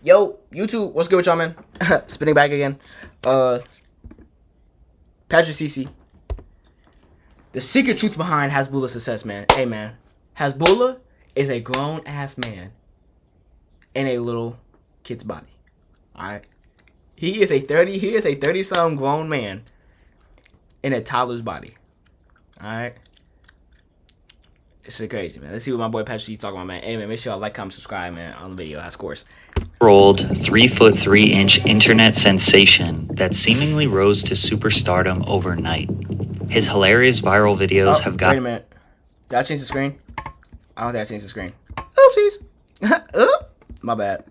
Yo, YouTube, what's good with y'all, man? Spinning back again. Patrick CC. The secret truth behind Hasbulla's success, man. Hey, man. Hasbulla is a grown-ass man in a little kid's body. Alright? He is a 30-some grown man in a toddler's body. Alright? This is crazy, man. Let's see what my boy Patrick CC talking about, man. Hey, man, make sure y'all like, comment, subscribe, man, on the video, of course. Old 3'3" internet sensation that seemingly rose to superstardom overnight. His hilarious viral videos have got. Wait a minute. Did I change the screen? I don't think I changed the screen. Oopsies. My bad.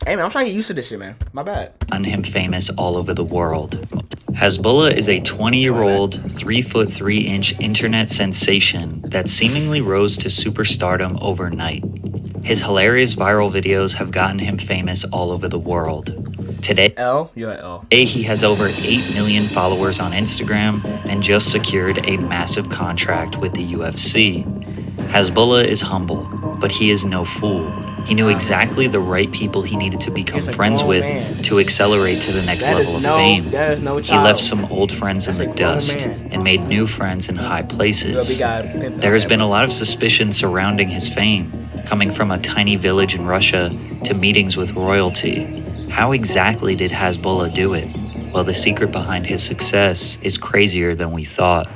Hey, man, I'm trying to get used to this shit, man. My bad. On him famous all over the world. Hasbulla is a 20-year-old 3'3" internet sensation that seemingly rose to superstardom overnight. His hilarious viral videos have gotten him famous all over the world. Today, You're at L. He has over 8 million followers on Instagram and just secured a massive contract with the UFC. Hasbulla is humble, but he is no fool. He knew exactly the right people he needed to become friends with to accelerate to the next level of fame. He left some old friends in the dust and made new friends in high places. There has been a lot of suspicion surrounding his fame, coming from a tiny village in Russia to meetings with royalty. How exactly did Hasbulla do it? Well, the secret behind his success is crazier than we thought.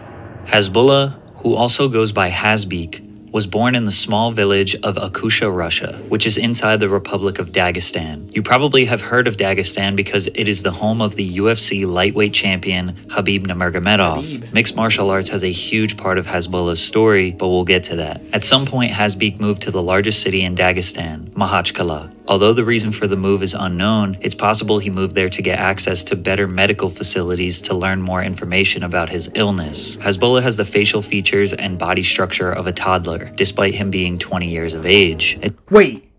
Hasbulla, who also goes by Hasbeek, was born in the small village of Akusha, Russia, which is inside the Republic of Dagestan. You probably have heard of Dagestan because it is the home of the UFC lightweight champion Khabib Nurmagomedov. Mixed martial arts has a huge part of Hasbulla's story, but we'll get to that. At some point, Hasbeek moved to the largest city in Dagestan, Makhachkala. Although the reason for the move is unknown, it's possible he moved there to get access to better medical facilities to learn more information about his illness. Hasbulla has the facial features and body structure of a toddler, despite him being 20 years of age. Wait.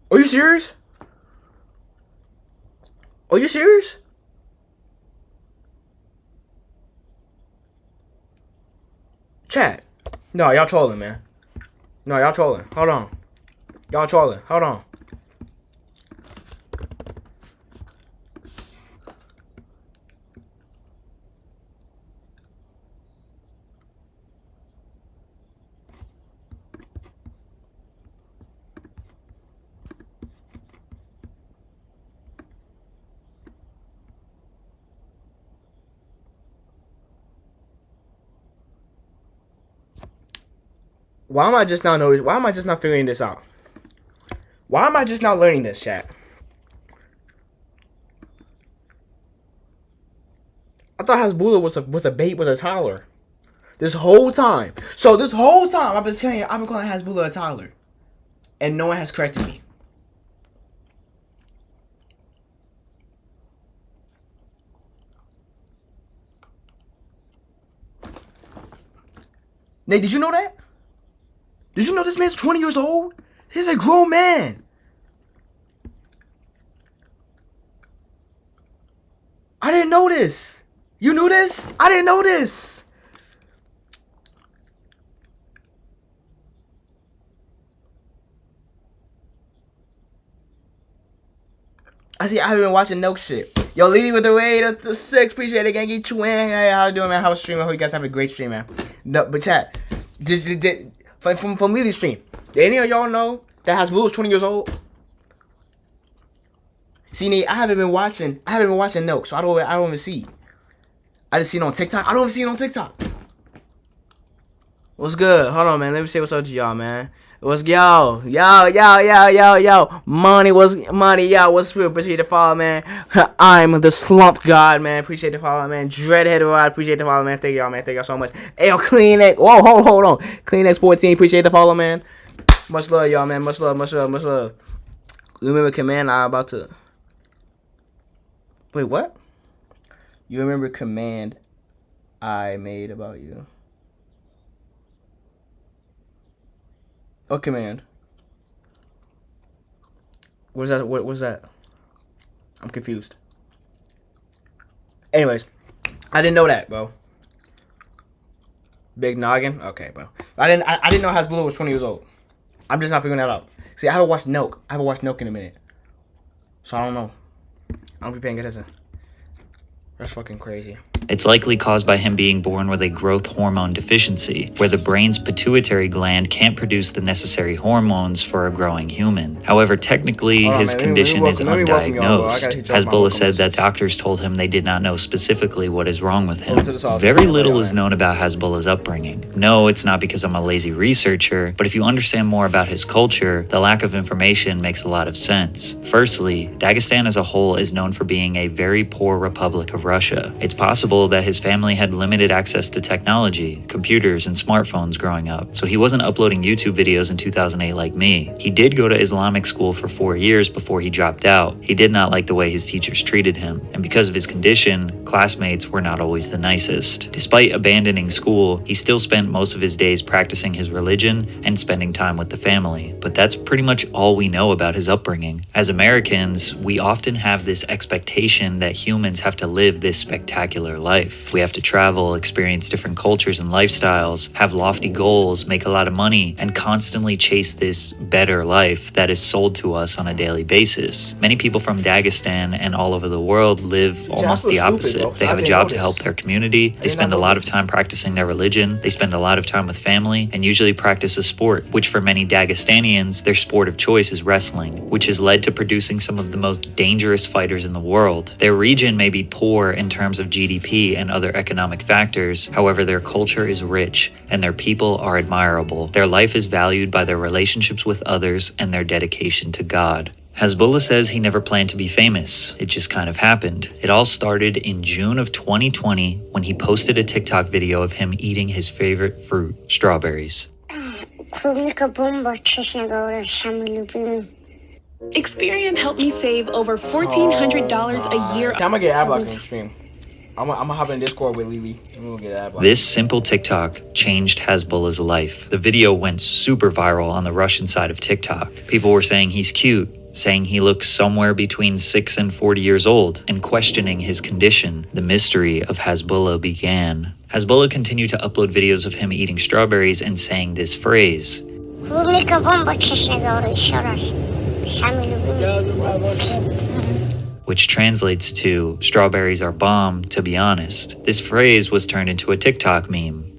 Are you serious? Are you serious? Chat. No, y'all trolling, man. No, y'all trolling. Hold on. Y'all trolling. Hold on. Why am I just not noticing? Why am I just not figuring this out? Why am I just not learning this, chat? I thought Hasbulla was a toddler. This whole time. So this whole time I've been calling Hasbulla a toddler. And no one has corrected me. Nate, did you know that? Did you know this man's 20 years old? He's a grown man. I didn't know this. You knew this? I didn't know this. I haven't been watching no shit. Yo, Lily with the raid of the 6. Appreciate it, gang. Get you in. Hey, how you doing, man? How's streaming? I hope you guys have a great stream, man. No, but chat, from Lily's stream, did any of y'all know that Hasbulla was 20 years old? See, Nate, I haven't been watching no, so I don't even see. I just see it on TikTok. I don't even see it on TikTok. What's good? Hold on, man. Let me say what's up to y'all, man. What's yo? Money, yo. What's real? Appreciate the follow, man. I'm the slump god, man. Appreciate the follow, man. Dreadhead rod. Appreciate the follow, man. Thank y'all, man. Thank y'all so much. Hey, yo, Kleenex. Whoa, hold on. Kleenex 14. Appreciate the follow, man. Much love, y'all, man. Much love. You remember command I about to. Wait, what? You remember command I made about you? What command? What is that? What was that? I'm confused. Anyways, I didn't know that, bro. Big noggin? Okay, bro. I didn't know Hasbulla was 20 years old. I'm just not figuring that out. See, I haven't watched Nelk. I haven't watched Nelk in a minute. So I don't know. I don't be paying attention. That's fucking crazy. It's likely caused by him being born with a growth hormone deficiency, where the brain's pituitary gland can't produce the necessary hormones for a growing human. However, technically, his condition is undiagnosed. Hasbulla said that doctors told him they did not know specifically what is wrong with him. Very little is known about Hasbulla's upbringing. No, it's not because I'm a lazy researcher, but if you understand more about his culture, the lack of information makes a lot of sense. Firstly, Dagestan as a whole is known for being a very poor republic of Russia. It's possible that his family had limited access to technology, computers, and smartphones growing up, so he wasn't uploading YouTube videos in 2008 like me. He did go to Islamic school for 4 years before he dropped out. He did not like the way his teachers treated him, and because of his condition, classmates were not always the nicest. Despite abandoning school, he still spent most of his days practicing his religion and spending time with the family. But that's pretty much all we know about his upbringing. As Americans, we often have this expectation that humans have to live this spectacular life. We have to travel, experience different cultures and lifestyles, have lofty goals, make a lot of money, and constantly chase this better life that is sold to us on a daily basis. Many people from Dagestan and all over the world live almost the opposite. They have a job to help their community, they spend a lot of time practicing their religion, they spend a lot of time with family, and usually practice a sport, which for many Dagestanians, their sport of choice is wrestling, which has led to producing some of the most dangerous fighters in the world. Their region may be poor in terms of GDP and other economic factors, however their culture is rich and their people are admirable. Their life is valued by their relationships with others and their dedication to God. Hasbulla says he never planned to be famous. It just kind of happened. It all started in June of 2020 when he posted a TikTok video of him eating his favorite fruit, strawberries. Experian helped me save over $1,400 a year. I'm gonna get ad block on the stream. I'm gonna hop in Discord with Lily and we'll get ad block. This simple TikTok changed Hasbulla's life. The video went super viral on the Russian side of TikTok. People were saying he's cute, saying he looks somewhere between 6 and 40 years old, and questioning his condition. The mystery of Hasbulla began. Hasbulla continued to upload videos of him eating strawberries and saying this phrase, which translates to, strawberries are bomb, to be honest. This phrase was turned into a TikTok meme.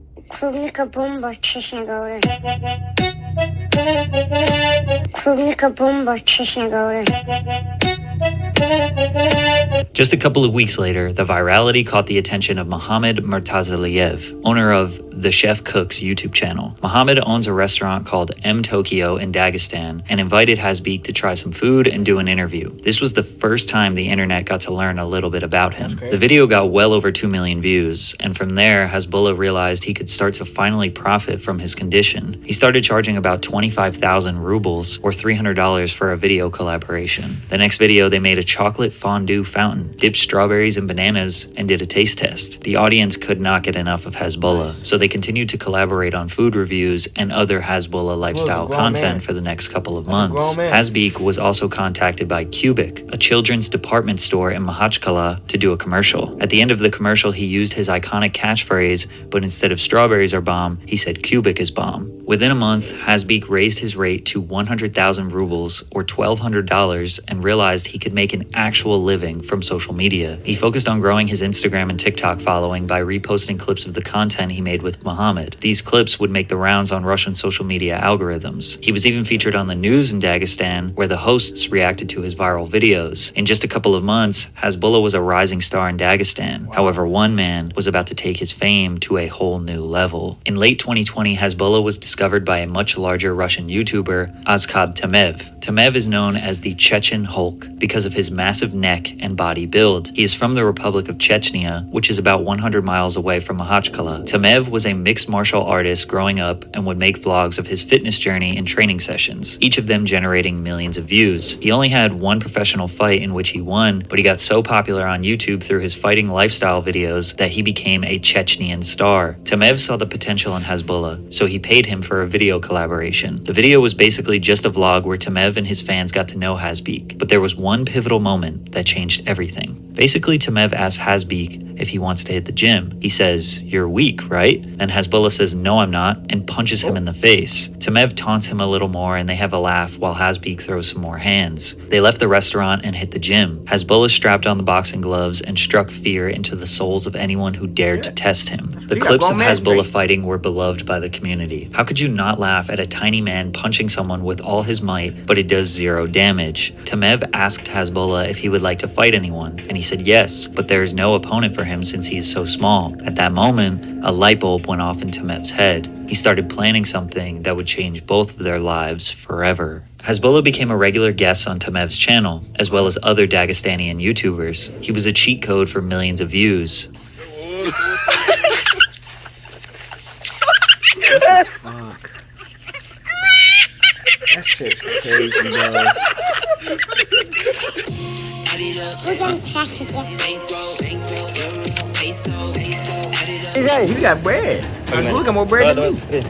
Just a couple of weeks later, the virality caught the attention of Mohammad Murtazaliyev, owner of the Chef Cooks YouTube channel. Mohammad owns a restaurant called M Tokyo in Dagestan and invited Hasbeek to try some food and do an interview. This was the first time the internet got to learn a little bit about him. The video got well over 2 million views, and from there, Hasbulla realized he could start to finally profit from his condition. He started charging about 25,000 rubles, or $300 for a video collaboration. The next video, they made a chocolate fondue fountain, dipped strawberries and bananas, and did a taste test. The audience could not get enough of Hasbulla, so they continued to collaborate on food reviews and other Hasbulla lifestyle content for the next couple of months. Hasbeek was also contacted by Cubic, a children's department store in Makhachkala, to do a commercial. At the end of the commercial, he used his iconic catchphrase, but instead of strawberries are bomb, he said Cubic is bomb. Within a month, Hasbeek raised his rate to 100,000 rubles, or $1,200, and realized he could make an actual living from social media. He focused on growing his Instagram and TikTok following by reposting clips of the content he made with Mohammed. These clips would make the rounds on Russian social media algorithms. He was even featured on the news in Dagestan, where the hosts reacted to his viral videos. In just a couple of months, Hasbulla was a rising star in Dagestan. However, one man was about to take his fame to a whole new level. In late 2020, Hasbulla was discovered by a much larger Russian YouTuber, Azkab Tamev. Tamev is known as the Chechen Hulk because of his massive neck and body build. He is from the Republic of Chechnya, which is about 100 miles away from Makhachkala. Tamev was a mixed martial artist growing up and would make vlogs of his fitness journey and training sessions, each of them generating millions of views. He only had one professional fight in which he won, but he got so popular on YouTube through his fighting lifestyle videos that he became a Chechnyan star. Tamev saw the potential in Hasbulla, so he paid him for a video collaboration. The video was basically just a vlog where Tamev and his fans got to know Hasbeek, but there was one pivotal moment that changed everything. Basically, Tamev asks Hasbeek if he wants to hit the gym. He says, "You're weak, right?" Then Hasbulla says, "No, I'm not," and punches him in the face. Tamev taunts him a little more and they have a laugh while Hasbeek throws some more hands. They left the restaurant and hit the gym. Hasbulla strapped on the boxing gloves and struck fear into the souls of anyone who dared to test him. The clips of Hasbulla fighting were beloved by the community. How could you not laugh at a tiny man punching someone with all his might, but it does 0 damage? Tamev asked Hasbulla if he would like to fight anyone, and he said yes, but there is no opponent for him since he is so small. At that moment, a light bulb went off in Tamev's head. He started planning something that would change both of their lives forever. Hasbulla became a regular guest on Tamev's channel, as well as other Dagestanian YouTubers. He was a cheat code for millions of views. Fuck. That shit's crazy, bro. You got bread. Look at more bread than me.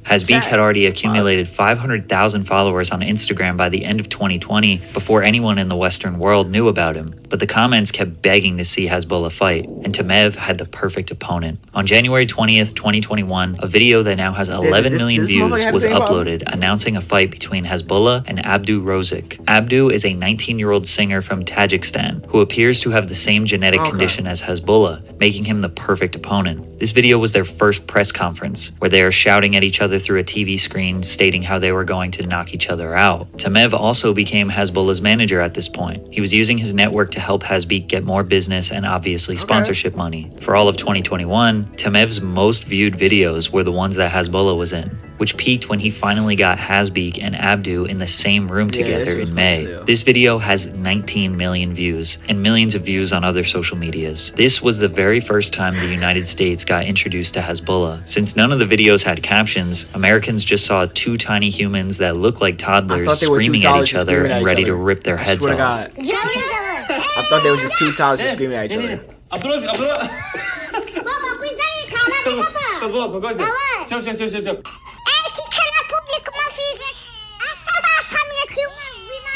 Hasbeek had already accumulated 500,000 followers on Instagram by the end of 2020 before anyone in the Western world knew about him. But the comments kept begging to see Hasbulla fight, and Tamev had the perfect opponent. On January 20th, 2021, a video that now has 11 million views was uploaded announcing a fight between Hasbulla and Abdu Rozik. Abdu is a 19-year-old singer from Tajikistan who appears to have the same genetic condition as Hasbulla, making him the perfect opponent. This video was their first press conference, where they are shouting at each other through a TV screen stating how they were going to knock each other out. Tamev also became Hasbulla's manager at this point. He was using his network to help Hasbeek get more business and obviously sponsorship money. For all of 2021, Tamev's most viewed videos were the ones that Hasbulla was in, which peaked when he finally got Hasbeek and Abdu in the same room together in May. This video has 19 million views and millions of views on other social medias. This was the very first time the United States got introduced to Hasbulla. Since none of the videos had captions, Americans just saw 2 tiny humans that looked like toddlers screaming at each other and ready to rip their heads off. I thought they were just 2 toddlers just screaming at each other.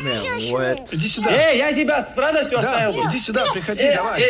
Man, what? Иди сюда. Я тебя с радостью оставил. Иди сюда, приходи, давай.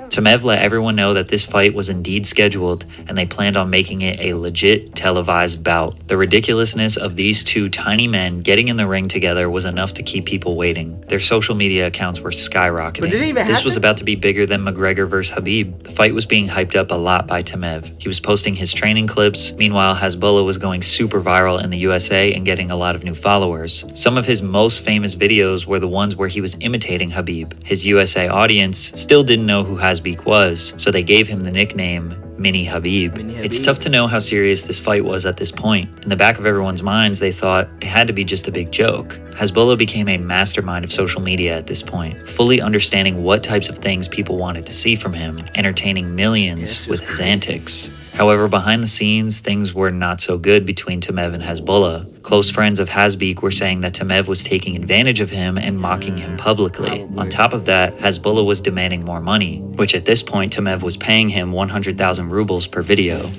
Tamev let everyone know that this fight was indeed scheduled, and they planned on making it a legit televised bout. The ridiculousness of these 2 tiny men getting in the ring together was enough to keep people waiting. Their social media accounts were skyrocketing. But did it even this was happen? about to be bigger than McGregor vs. Khabib. The fight was being hyped up a lot by Tamev. He was posting his training clips. Meanwhile, Hasbulla was going super viral in the USA and getting a lot of new followers. Some of his most famous videos were the ones where he was imitating Khabib. His USA audience still didn't know who Hasbeek was, so they gave him the nickname Mini Khabib. It's tough to know how serious this fight was at this point. In the back of everyone's minds, they thought it had to be just a big joke. Hasbulla became a mastermind of social media at this point, fully understanding what types of things people wanted to see from him, entertaining millions with his antics. However, behind the scenes, things were not so good between Tamev and Hasbulla. Close friends of Hasbeek were saying that Tamev was taking advantage of him and mocking him publicly. On top of that, Hasbulla was demanding more money, which at this point Tamev was paying him 100,000 rubles per video.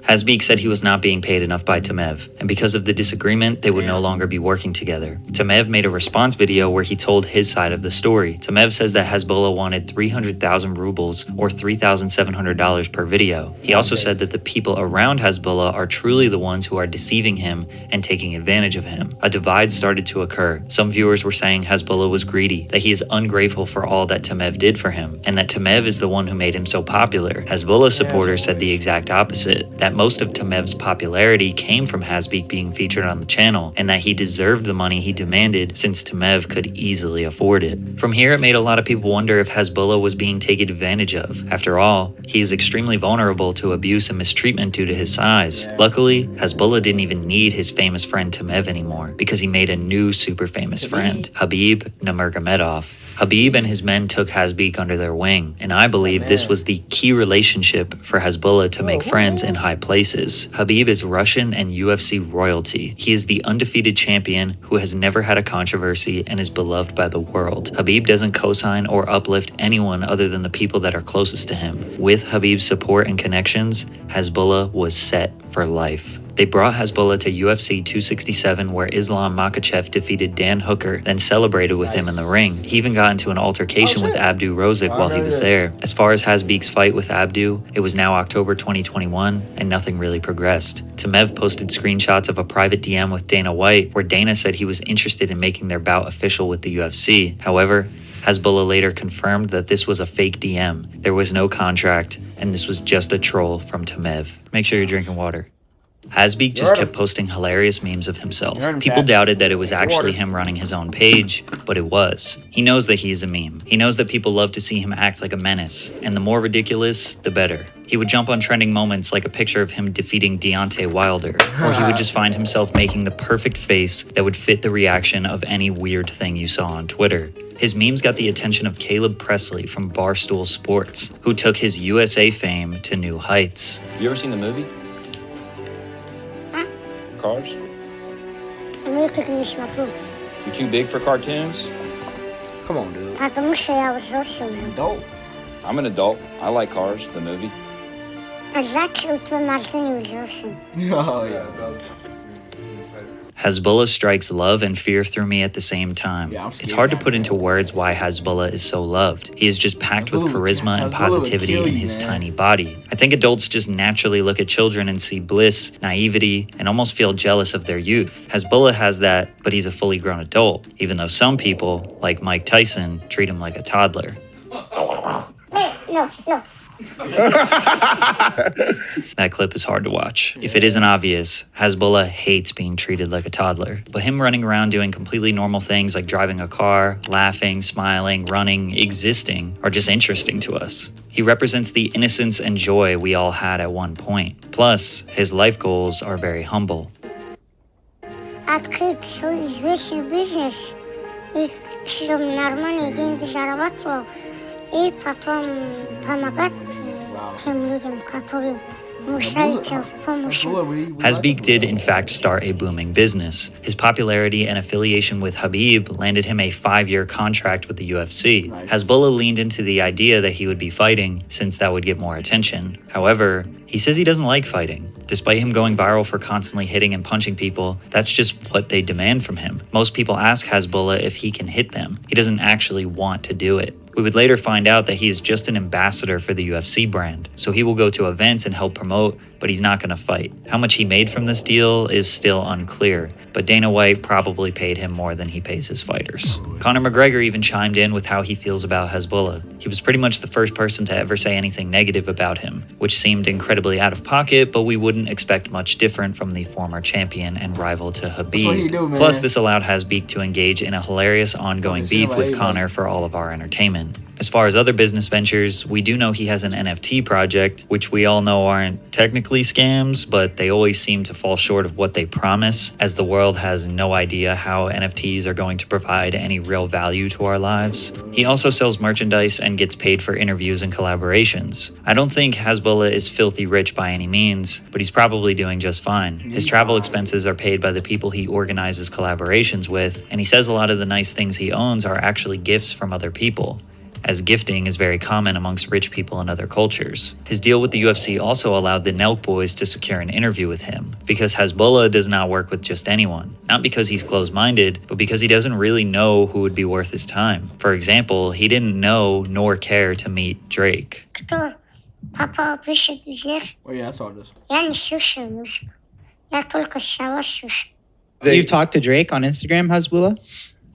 Hasbeek said he was not being paid enough by Tamev, and because of the disagreement, they would no longer be working together. Tamev made a response video where he told his side of the story. Tamev says that Hasbulla wanted 300,000 rubles or $3,700 per video. He also said that the people around Hasbulla are truly the ones who are deceiving him and taking advantage of him. A divide started to occur. Some viewers were saying Hasbulla was greedy, that he is ungrateful for all that Tamev did for him, and that Tamev is the one who made him so popular. Hasbulla supporters said the exact opposite, that most of Tamev's popularity came from Hasbeek being featured on the channel, and that he deserved the money he demanded since Tamev could easily afford it. From here, it made a lot of people wonder if Hasbulla was being taken advantage of. After all, he is extremely vulnerable to abuse and mistreatment due to his size. Luckily, Hasbulla didn't even need his famous friend Tamev anymore, because he made a new super famous friend, Khabib Nurmagomedov. Habib and his men took Hasbeek under their wing, and I believe this was the key relationship for Hasbulla to make friends in high places. Habib is Russian and UFC royalty. He is the undefeated champion who has never had a controversy and is beloved by the world. Habib doesn't co-sign or uplift anyone other than the people that are closest to him. With Habib's support and connections, Hasbulla was set for life. They brought Hasbulla to UFC 267 where Islam Makhachev defeated Dan Hooker, then celebrated with him in the ring. He even got into an altercation with Abdu Rozik while he was there. As far as Hasbeek's fight with Abdu, it was now October 2021 and nothing really progressed. Tamev posted screenshots of a private DM with Dana White where Dana said he was interested in making their bout official with the UFC. However, Hasbulla later confirmed that this was a fake DM. There was no contract, and this was just a troll from Tamev. Make sure you're drinking water. Hasbeek just kept posting hilarious memes of himself. People doubted that it was actually him running his own page, but it was. He knows that he is a meme. He knows that people love to see him act like a menace, and the more ridiculous, the better. He would jump on trending moments like a picture of him defeating Deontay Wilder, or he would just find himself making the perfect face that would fit the reaction of any weird thing you saw on Twitter. His memes got the attention of Caleb Presley from Barstool Sports, who took his USA fame to new heights. You ever seen the movie? Cars? You're too big for cartoons? Come on, dude. Adult. I'm an adult. I like Cars, the movie. Oh, yeah. Hasbulla strikes love and fear through me at the same time. Yeah, it's hard to put into words why Hasbulla is so loved. He is just packed with charisma and positivity in his tiny body. I think adults just naturally look at children and see bliss, naivety, and almost feel jealous of their youth. Hasbulla has that, but he's a fully grown adult, even though some people, like Mike Tyson, treat him like a toddler. No. That clip is hard to watch. If it isn't obvious, Hasbulla hates being treated like a toddler. But him running around doing completely normal things like driving a car, laughing, smiling, running, existing are just interesting to us. He represents the innocence and joy we all had at one point. Plus, his life goals are very humble. Открыть свой известный бизнес и чтобы нормальные деньги зарабатывал и потом помогать тем людям, которые нуждаются в помощи. Hasbeek did in fact start a booming business. His popularity and affiliation with Habib landed him a 5-year contract with the UFC. Hasbulla leaned into the idea that he would be fighting since that would get more attention. However, he says he doesn't like fighting. Despite him going viral for constantly hitting and punching people, that's just what they demand from him. Most people ask Hasbulla if he can hit them. He doesn't actually want to do it. We would later find out that he is just an ambassador for the UFC brand, so he will go to events and help promote, but he's not going to fight. How much he made from this deal is still unclear, but Dana White probably paid him more than he pays his fighters. Conor McGregor even chimed in with how he feels about Hasbulla. He was pretty much the first person to ever say anything negative about him, which seemed incredibly out of pocket, but we wouldn't expect much different from the former champion and rival to Habib. Plus, this allowed Hasbeek to engage in a hilarious ongoing beef with Conor for all of our entertainment. As far as other business ventures, we do know he has an NFT project, which we all know aren't technically scams, but they always seem to fall short of what they promise, as the world has no idea how NFTs are going to provide any real value to our lives. He also sells merchandise and gets paid for interviews and collaborations. I don't think Hasbulla is filthy rich by any means, but he's probably doing just fine. His travel expenses are paid by the people he organizes collaborations with, and he says a lot of the nice things he owns are actually gifts from other people, as gifting is very common amongst rich people in other cultures. His deal with the UFC also allowed the Nelk boys to secure an interview with him, because Hasbulla does not work with just anyone. Not because he's closed-minded, but because he doesn't really know who would be worth his time. For example, he didn't know nor care to meet Drake. Кто? Папа пишет из них. Oh, yeah, I saw this. Я не слушаю музыку. Я только слова слушаю. You've talked to Drake on Instagram, Hasbulla?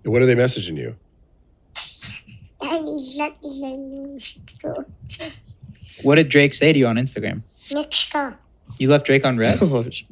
What are they messaging you? Я не знаю музыку. What did Drake say to you on Instagram? Ничто. You left Drake on red?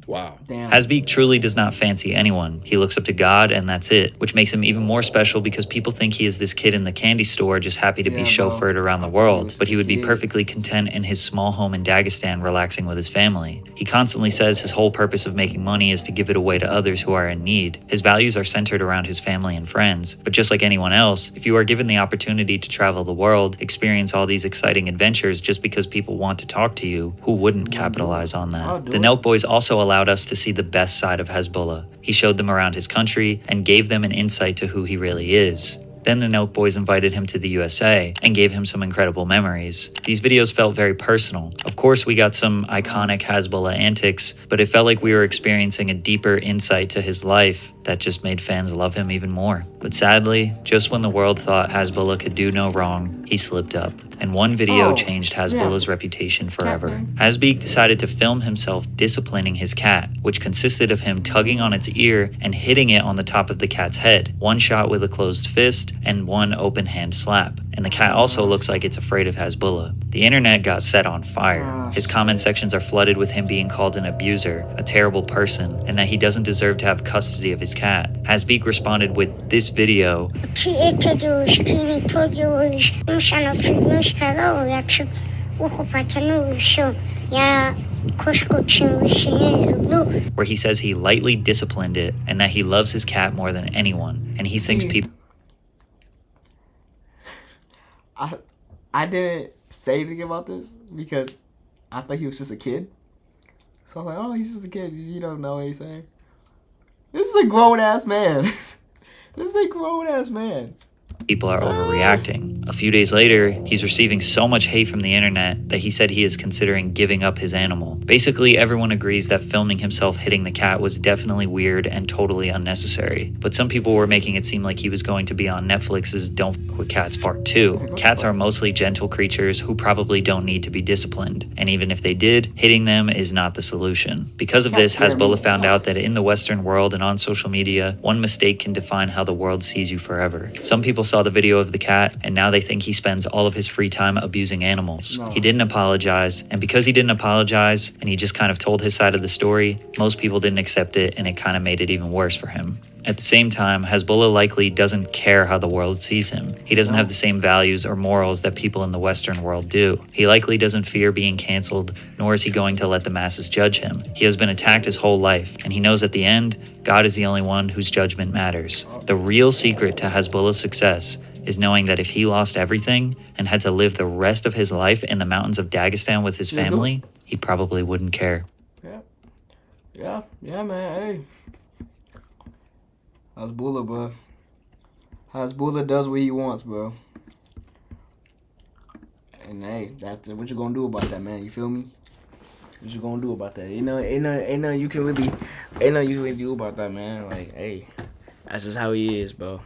Wow. Damn. Hasbeek truly does not fancy anyone. He looks up to God and that's it, which makes him even more special because people think he is this kid in the candy store just happy to be Yeah, bro. chauffeured around the I thought he world, was but he would be a kid. perfectly content in his small home in Dagestan relaxing with his family. He constantly says his whole purpose of making money is to give it away to others who are in need. His values are centered around his family and friends, but just like anyone else, if you are given the opportunity to travel the world, experience all these exciting adventures just because people want to talk to you, who wouldn't capitalize on I'll that? do The it. Nelk Boys also allowed us to see the best side of Hasbulla. He showed them around his country and gave them an insight to who he really is. Then the Nelk Boys invited him to the USA and gave him some incredible memories. These videos felt very personal. Of course, we got some iconic Hasbulla antics, but it felt like we were experiencing a deeper insight to his life that just made fans love him even more. But sadly, just when the world thought Hasbulla could do no wrong, he slipped up. And one video changed Hasbulla's reputation forever. Hasbeek decided to film himself disciplining his cat, which consisted of him tugging on its ear and hitting it on the top of the cat's head. One shot with a closed fist and one open hand slap. And the cat also looks like it's afraid of Hasbulla. The internet got set on fire. His comment sections are flooded with him being called an abuser, a terrible person, and that he doesn't deserve to have custody of his cat. Hasbeek responded with this video. Where he says he lightly disciplined it and that he loves his cat more than anyone, and he thinks people I didn't say anything about this because I thought he was just a kid. So I'm like, oh, he's just a kid. You don't know anything. This is a grown ass man. This is a grown ass man. people are overreacting. A few days later, he's receiving so much hate from the internet that he said he is considering giving up his animal. Basically, everyone agrees that filming himself hitting the cat was definitely weird and totally unnecessary. But some people were making it seem like he was going to be on Netflix's Don't F with Cats Part 2. Cats are mostly gentle creatures who probably don't need to be disciplined. And even if they did, hitting them is not the solution. Because of this, Hasbulla found out that in the Western world and on social media, one mistake can define how the world sees you forever. Some people saw the video of the cat, and now they think he spends all of his free time abusing animals. He didn't apologize, and because he didn't apologize, and he just kind of told his side of the story, most people didn't accept it, and it kind of made it even worse for him. At the same time, Hasbulla likely doesn't care how the world sees him. He doesn't have the same values or morals that people in the Western world do. He likely doesn't fear being canceled, nor is he going to let the masses judge him. He has been attacked his whole life, and he knows at the end, God is the only one whose judgment matters. The real secret to Hasbulla's success is knowing that if he lost everything and had to live the rest of his life in the mountains of Dagestan with his family, he probably wouldn't care. Yeah, man, hey. Hasbulla, bro. Hasbulla does what he wants, bro. And hey, that's what you gonna do about that, man. You feel me? What you gonna do about that? Ain't nothing you can really do about that, man. Like, hey, that's just how he is, bro.